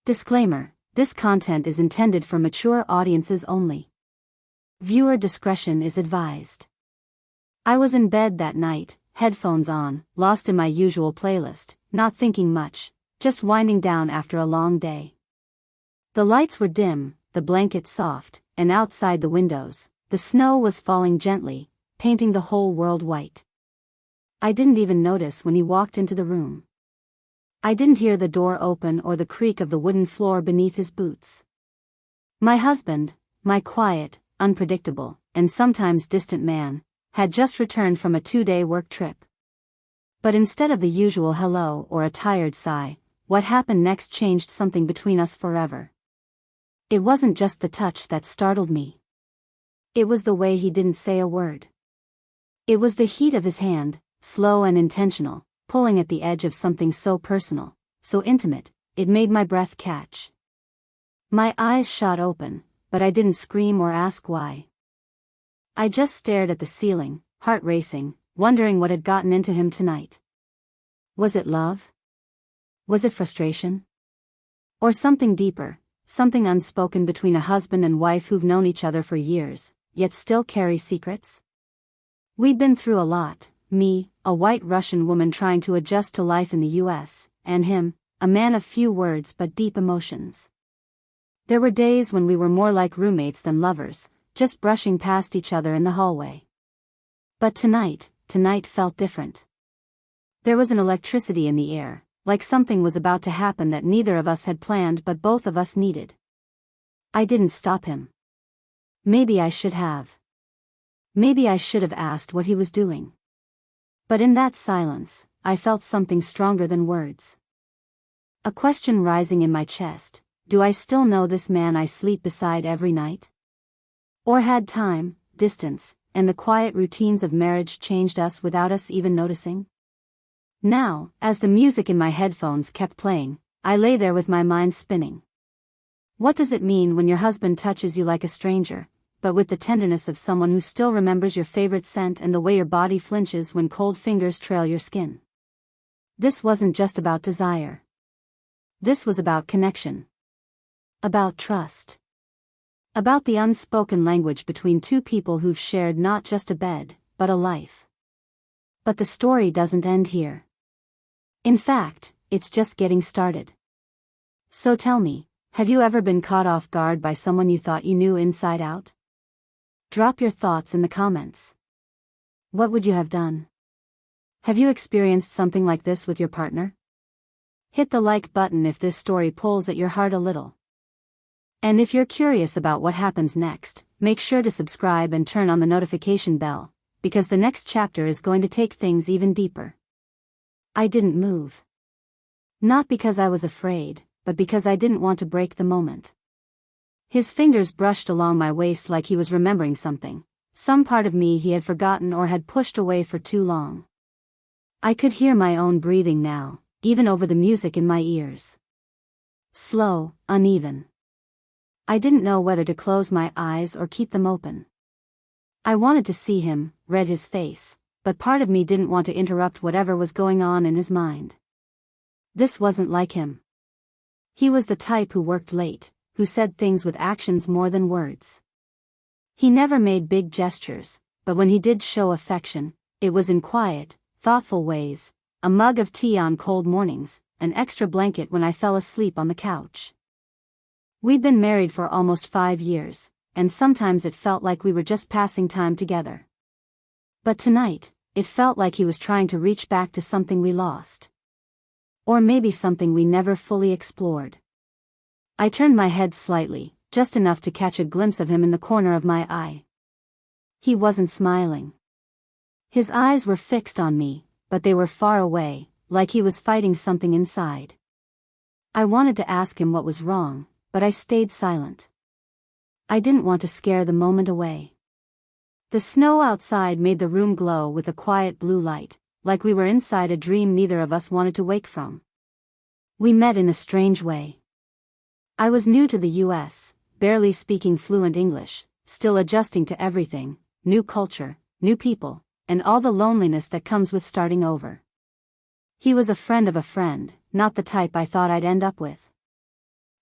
Disclaimer: this content is intended for mature audiences only. Viewer discretion is advised. I was in bed that night, headphones on, lost in my usual playlist, not thinking much, just winding down after a long day. The lights were dim, the blanket soft, and outside the windows, the snow was falling gently, painting the whole world white. I didn't even notice when he walked into the room. I didn't hear the door open or the creak of the wooden floor beneath his boots. My husband, my quiet, unpredictable, and sometimes distant man, had just returned from a 2-day work trip. But instead of the usual hello or a tired sigh, what happened next changed something between us forever. It wasn't just the touch that startled me. It was the way he didn't say a word. It was the heat of his hand, slow and intentional, pulling at the edge of something so personal, so intimate, it made my breath catch. My eyes shot open, but I didn't scream or ask why. I just stared at the ceiling, heart racing, wondering what had gotten into him tonight. Was it love? Was it frustration? Or something deeper, something unspoken between a husband and wife who've known each other for years, yet still carry secrets? We'd been through a lot, me, a white Russian woman trying to adjust to life in the US, and him, a man of few words but deep emotions. There were days when we were more like roommates than lovers, just brushing past each other in the hallway. But tonight felt different. There was an electricity in the air, like something was about to happen that neither of us had planned but both of us needed. I didn't stop him. Maybe I should have. Maybe I should have asked what he was doing. But in that silence, I felt something stronger than words. A question rising in my chest: do I still know this man I sleep beside every night? Or had time, distance, and the quiet routines of marriage changed us without us even noticing? Now, as the music in my headphones kept playing, I lay there with my mind spinning. What does it mean when your husband touches you like a stranger, but with the tenderness of someone who still remembers your favorite scent and the way your body flinches when cold fingers trail your skin? This wasn't just about desire. This was about connection. About trust. About the unspoken language between two people who've shared not just a bed, but a life. But the story doesn't end here. In fact, it's just getting started. So tell me, have you ever been caught off guard by someone you thought you knew inside out? Drop your thoughts in the comments. What would you have done? Have you experienced something like this with your partner? Hit the like button if this story pulls at your heart a little. And if you're curious about what happens next, make sure to subscribe and turn on the notification bell, because the next chapter is going to take things even deeper. I didn't move. Not because I was afraid, but because I didn't want to break the moment. His fingers brushed along my waist like he was remembering something, some part of me he had forgotten or had pushed away for too long. I could hear my own breathing now, even over the music in my ears. Slow, uneven. I didn't know whether to close my eyes or keep them open. I wanted to see him, read his face, but part of me didn't want to interrupt whatever was going on in his mind. This wasn't like him. He was the type who worked late, who said things with actions more than words. He never made big gestures, but when he did show affection, it was in quiet, thoughtful ways: a mug of tea on cold mornings, an extra blanket when I fell asleep on the couch. We'd been married for almost 5 years, and sometimes it felt like we were just passing time together. But tonight, it felt like he was trying to reach back to something we lost. Or maybe something we never fully explored. I turned my head slightly, just enough to catch a glimpse of him in the corner of my eye. He wasn't smiling. His eyes were fixed on me, but they were far away, like he was fighting something inside. I wanted to ask him what was wrong, but I stayed silent. I didn't want to scare the moment away. The snow outside made the room glow with a quiet blue light, like we were inside a dream neither of us wanted to wake from. We met in a strange way. I was new to the US, barely speaking fluent English, still adjusting to everything: new culture, new people, and all the loneliness that comes with starting over. He was a friend of a friend, not the type I thought I'd end up with.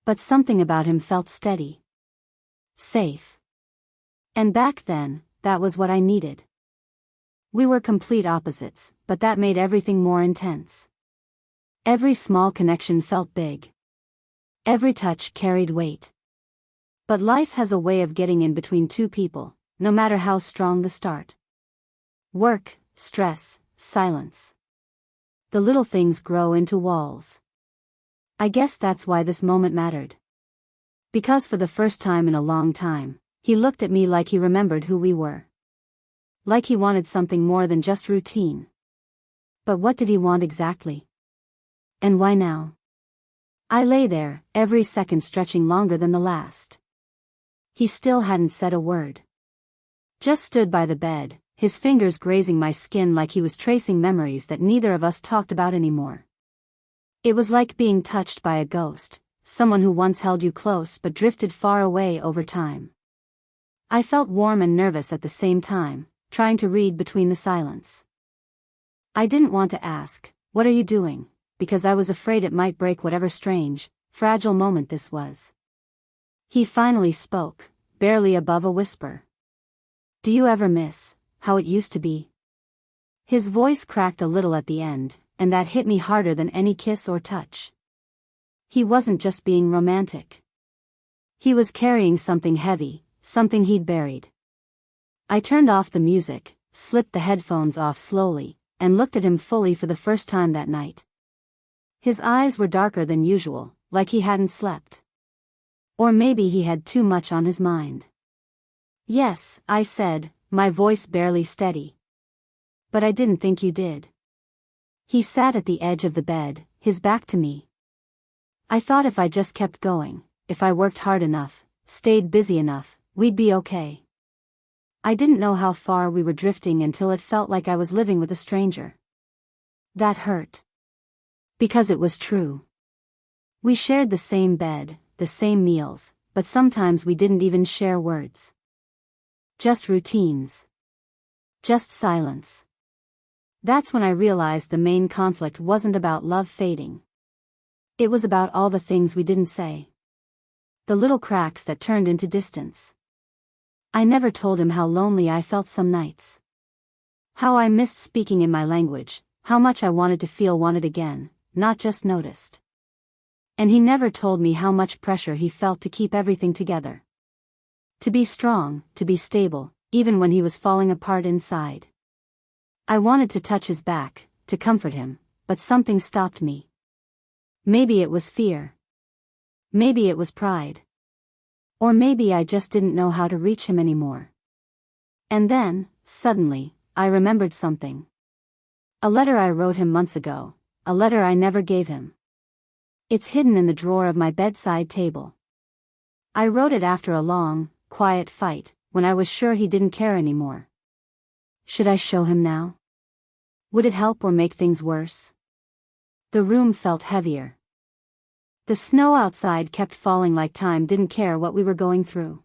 But something about him felt steady. Safe. And back then, that was what I needed. We were complete opposites, but that made everything more intense. Every small connection felt big. Every touch carried weight. But life has a way of getting in between two people, no matter how strong the start. Work, stress, silence. The little things grow into walls. I guess that's why this moment mattered. Because for the first time in a long time, he looked at me like he remembered who we were. Like he wanted something more than just routine. But what did he want exactly? And why now? I lay there, every second stretching longer than the last. He still hadn't said a word. Just stood by the bed, his fingers grazing my skin like he was tracing memories that neither of us talked about anymore. It was like being touched by a ghost, someone who once held you close but drifted far away over time. I felt warm and nervous at the same time, trying to read between the silence. I didn't want to ask, "What are you doing?" because I was afraid it might break whatever strange, fragile moment this was. He finally spoke, barely above a whisper. "Do you ever miss how it used to be?" His voice cracked a little at the end, and that hit me harder than any kiss or touch. He wasn't just being romantic. He was carrying something heavy, something he'd buried. I turned off the music, slipped the headphones off slowly, and looked at him fully for the first time that night. His eyes were darker than usual, like he hadn't slept. Or maybe he had too much on his mind. "Yes," I said, my voice barely steady. "But I didn't think you did." He sat at the edge of the bed, his back to me. "I thought if I just kept going, if I worked hard enough, stayed busy enough, we'd be okay." I didn't know how far we were drifting until it felt like I was living with a stranger. That hurt. Because it was true. We shared the same bed, the same meals, but sometimes we didn't even share words. Just routines. Just silence. That's when I realized the main conflict wasn't about love fading. It was about all the things we didn't say. The little cracks that turned into distance. I never told him how lonely I felt some nights. How I missed speaking in my language, how much I wanted to feel wanted again, not just noticed. And he never told me how much pressure he felt to keep everything together. To be strong, to be stable, even when he was falling apart inside. I wanted to touch his back, to comfort him, but something stopped me. Maybe it was fear. Maybe it was pride. Or maybe I just didn't know how to reach him anymore. And then, suddenly, I remembered something. A letter I wrote him months ago, a letter I never gave him. It's hidden in the drawer of my bedside table. I wrote it after a long, quiet fight, when I was sure he didn't care anymore. Should I show him now? Would it help or make things worse? The room felt heavier. The snow outside kept falling like time didn't care what we were going through.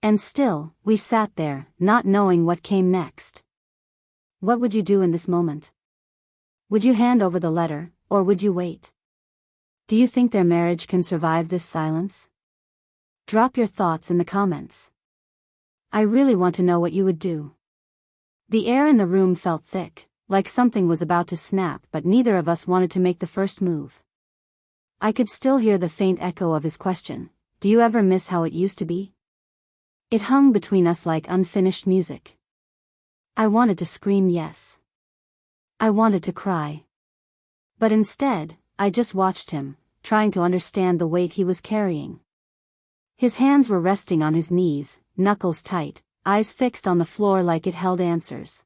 And still, we sat there, not knowing what came next. What would you do in this moment? Would you hand over the letter, or would you wait? Do you think their marriage can survive this silence? Drop your thoughts in the comments. I really want to know what you would do. The air in the room felt thick, like something was about to snap, but neither of us wanted to make the first move. I could still hear the faint echo of his question, "Do you ever miss how it used to be?" It hung between us like unfinished music. I wanted to scream yes. I wanted to cry. But instead, I just watched him, trying to understand the weight he was carrying. His hands were resting on his knees, knuckles tight, eyes fixed on the floor like it held answers.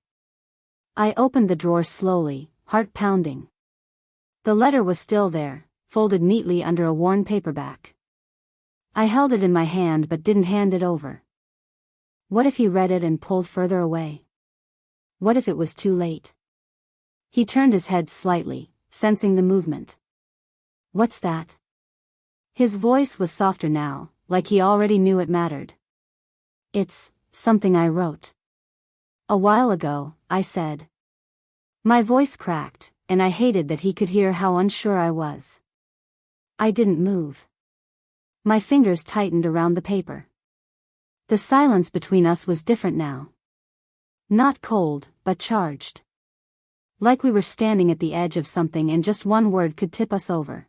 I opened the drawer slowly, heart pounding. The letter was still there, folded neatly under a worn paperback. I held it in my hand but didn't hand it over. What if he read it and pulled further away? What if it was too late? He turned his head slightly, sensing the movement. "What's that?" His voice was softer now, like he already knew it mattered. "It's something I wrote a while ago," I said. My voice cracked, and I hated that he could hear how unsure I was. I didn't move. My fingers tightened around the paper. The silence between us was different now. Not cold, but charged. Like we were standing at the edge of something and just one word could tip us over.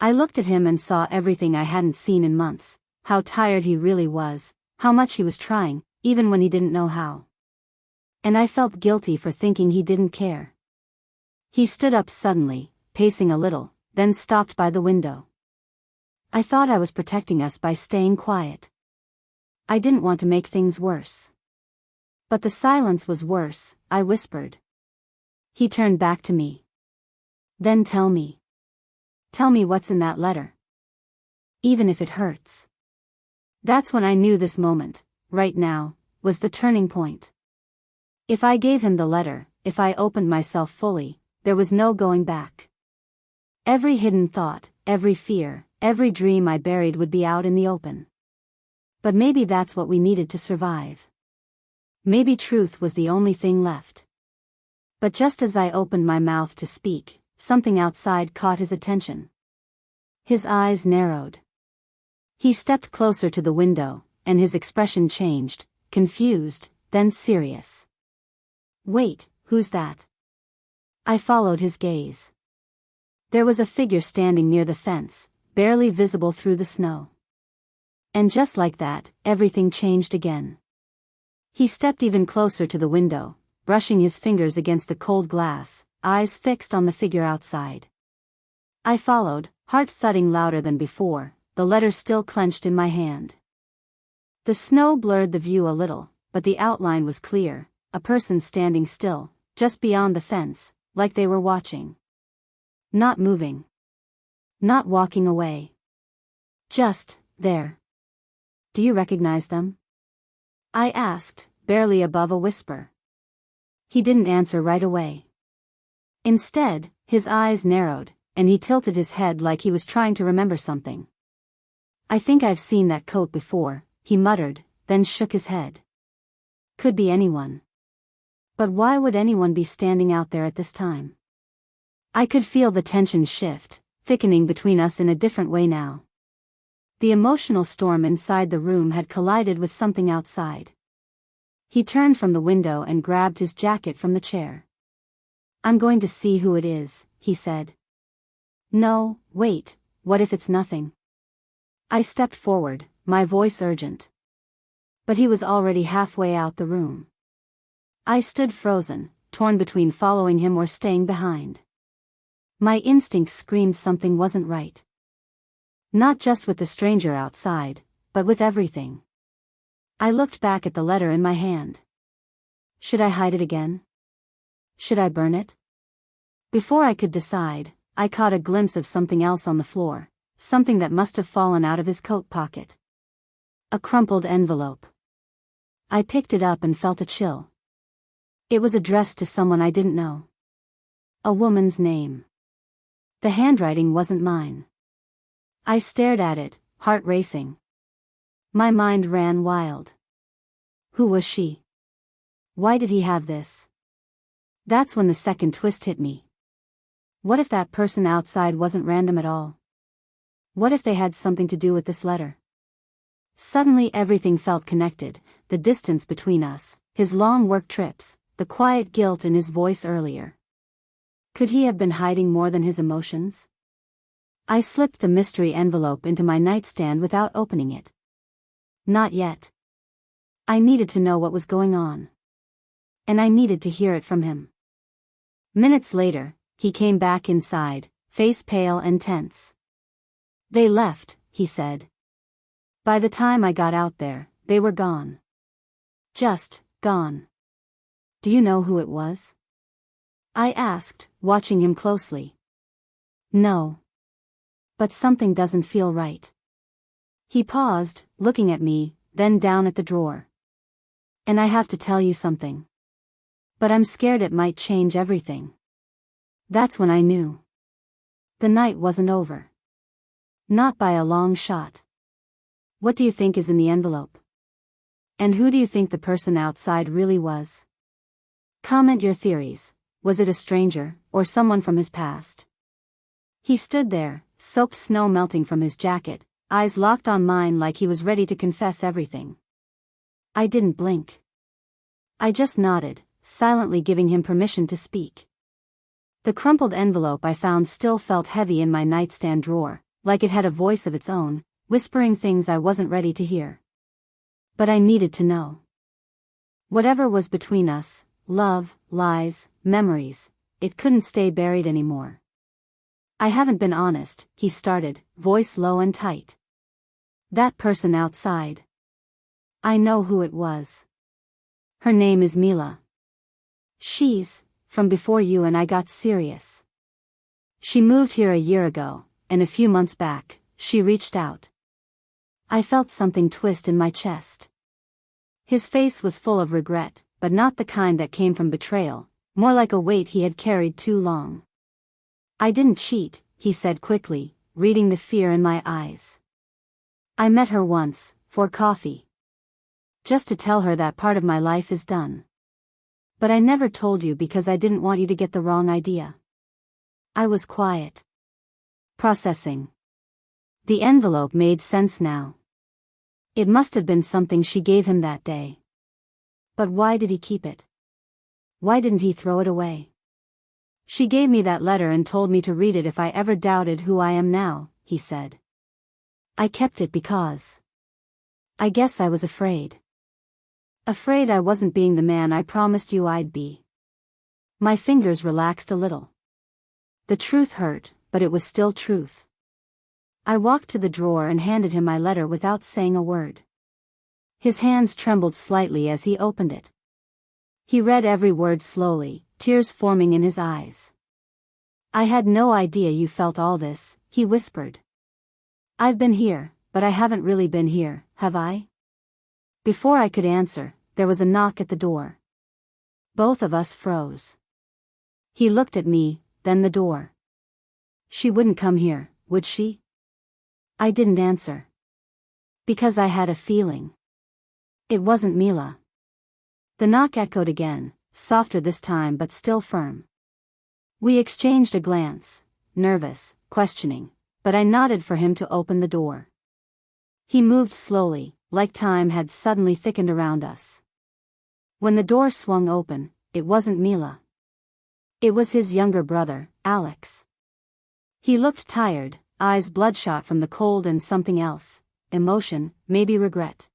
I looked at him and saw everything I hadn't seen in months, how tired he really was, how much he was trying, even when he didn't know how. And I felt guilty for thinking he didn't care. He stood up suddenly, pacing a little, then stopped by the window. I thought I was protecting us by staying quiet. I didn't want to make things worse. But the silence was worse, I whispered. He turned back to me. Then tell me. Tell me what's in that letter. Even if it hurts. That's when I knew this moment, right now, was the turning point. If I gave him the letter, if I opened myself fully, there was no going back. Every hidden thought, every fear, every dream I buried would be out in the open. But maybe that's what we needed to survive. Maybe truth was the only thing left. But just as I opened my mouth to speak, something outside caught his attention. His eyes narrowed. He stepped closer to the window, and his expression changed, confused, then serious. Wait, who's that? I followed his gaze. There was a figure standing near the fence, barely visible through the snow. And just like that, everything changed again. He stepped even closer to the window, brushing his fingers against the cold glass, eyes fixed on the figure outside. I followed, heart thudding louder than before, the letter still clenched in my hand. The snow blurred the view a little, but the outline was clear, a person standing still, just beyond the fence, like they were watching. Not moving. Not walking away. Just there. Do you recognize them? I asked, barely above a whisper. He didn't answer right away. Instead, his eyes narrowed, and he tilted his head like he was trying to remember something. I think I've seen that coat before, he muttered, then shook his head. Could be anyone. But why would anyone be standing out there at this time? I could feel the tension shift, thickening between us in a different way now. The emotional storm inside the room had collided with something outside. He turned from the window and grabbed his jacket from the chair. I'm going to see who it is, he said. No, wait, what if it's nothing? I stepped forward, my voice urgent. But he was already halfway out the room. I stood frozen, torn between following him or staying behind. My instincts screamed something wasn't right. Not just with the stranger outside, but with everything. I looked back at the letter in my hand. Should I hide it again? Should I burn it? Before I could decide, I caught a glimpse of something else on the floor, something that must have fallen out of his coat pocket. A crumpled envelope. I picked it up and felt a chill. It was addressed to someone I didn't know. A woman's name. The handwriting wasn't mine. I stared at it, heart racing. My mind ran wild. Who was she? Why did he have this? That's when the second twist hit me. What if that person outside wasn't random at all? What if they had something to do with this letter? Suddenly everything felt connected, the distance between us, his long work trips, the quiet guilt in his voice earlier. Could he have been hiding more than his emotions? I slipped the mystery envelope into my nightstand without opening it. Not yet. I needed to know what was going on. And I needed to hear it from him. Minutes later, he came back inside, face pale and tense. They left, he said. By the time I got out there, they were gone. Just gone. Do you know who it was? I asked, watching him closely. No. But something doesn't feel right. He paused, looking at me, then down at the drawer. And I have to tell you something. But I'm scared it might change everything. That's when I knew. The night wasn't over. Not by a long shot. What do you think is in the envelope? And who do you think the person outside really was? Comment your theories. Was it a stranger, or someone from his past? He stood there, soaked snow melting from his jacket, eyes locked on mine like he was ready to confess everything. I didn't blink. I just nodded, silently giving him permission to speak. The crumpled envelope I found still felt heavy in my nightstand drawer, like it had a voice of its own, whispering things I wasn't ready to hear. But I needed to know. Whatever was between us, love, lies, memories, it couldn't stay buried anymore. I haven't been honest, he started, voice low and tight. That person outside. I know who it was. Her name is Mila. She's from before you and I got serious. She moved here a year ago, and a few months back, she reached out. I felt something twist in my chest. His face was full of regret, but not the kind that came from betrayal, more like a weight he had carried too long. I didn't cheat, he said quickly, reading the fear in my eyes. I met her once, for coffee. Just to tell her that part of my life is done. But I never told you because I didn't want you to get the wrong idea. I was quiet. Processing. The envelope made sense now. It must have been something she gave him that day. But why did he keep it? Why didn't he throw it away? She gave me that letter and told me to read it if I ever doubted who I am now, he said. I kept it because I guess I was afraid. Afraid I wasn't being the man I promised you I'd be. My fingers relaxed a little. The truth hurt, but it was still truth. I walked to the drawer and handed him my letter without saying a word. His hands trembled slightly as he opened it. He read every word slowly, tears forming in his eyes. I had no idea you felt all this, he whispered. I've been here, but I haven't really been here, have I? Before I could answer, there was a knock at the door. Both of us froze. He looked at me, then the door. She wouldn't come here, would she? I didn't answer. Because I had a feeling. It wasn't Mila. The knock echoed again, softer this time but still firm. We exchanged a glance, nervous, questioning, but I nodded for him to open the door. He moved slowly, like time had suddenly thickened around us. When the door swung open, it wasn't Mila. It was his younger brother, Alex. He looked tired, eyes bloodshot from the cold and something else, emotion, maybe regret.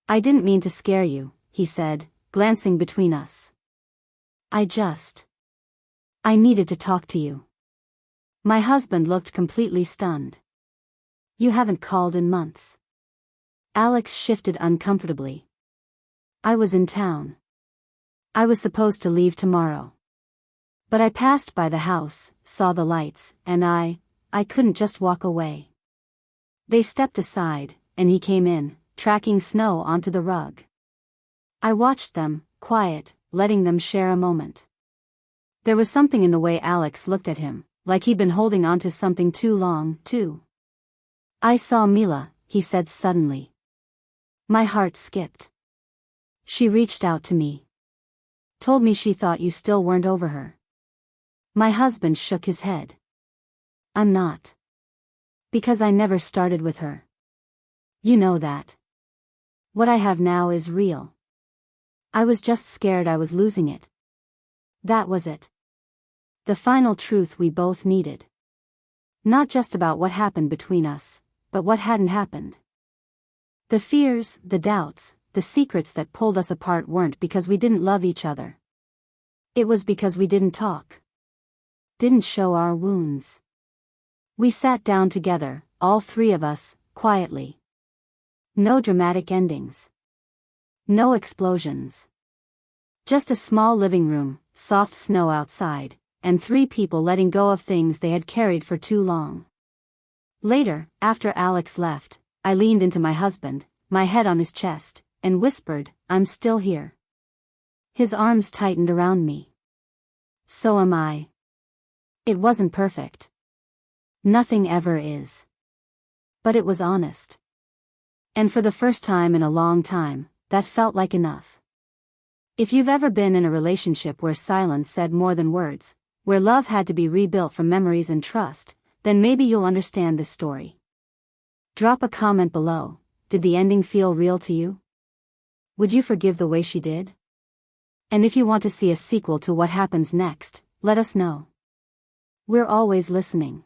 I didn't mean to scare you, he said, glancing between us. I needed to talk to you. My husband looked completely stunned. You haven't called in months. Alex shifted uncomfortably. I was in town. I was supposed to leave tomorrow. But I passed by the house, saw the lights, and I couldn't just walk away. They stepped aside, and he came in, tracking snow onto the rug. I watched them, quiet, letting them share a moment. There was something in the way Alex looked at him, like he'd been holding onto something too long, too. I saw Mila, he said suddenly. My heart skipped. She reached out to me. Told me she thought you still weren't over her. My husband shook his head. I'm not. Because I never started with her. You know that. What I have now is real. I was just scared I was losing it. That was it. The final truth we both needed. Not just about what happened between us, but what hadn't happened. The fears, the doubts, the secrets that pulled us apart weren't because we didn't love each other. It was because we didn't talk. Didn't show our wounds. We sat down together, all three of us, quietly. No dramatic endings. No explosions. Just a small living room, soft snow outside, and three people letting go of things they had carried for too long. Later, after Alex left, I leaned into my husband, my head on his chest, and whispered, I'm still here. His arms tightened around me. So am I. It wasn't perfect. Nothing ever is. But it was honest. And for the first time in a long time, that felt like enough. If you've ever been in a relationship where silence said more than words, where love had to be rebuilt from memories and trust, then maybe you'll understand this story. Drop a comment below. Did the ending feel real to you? Would you forgive the way she did? And if you want to see a sequel to what happens next, let us know. We're always listening.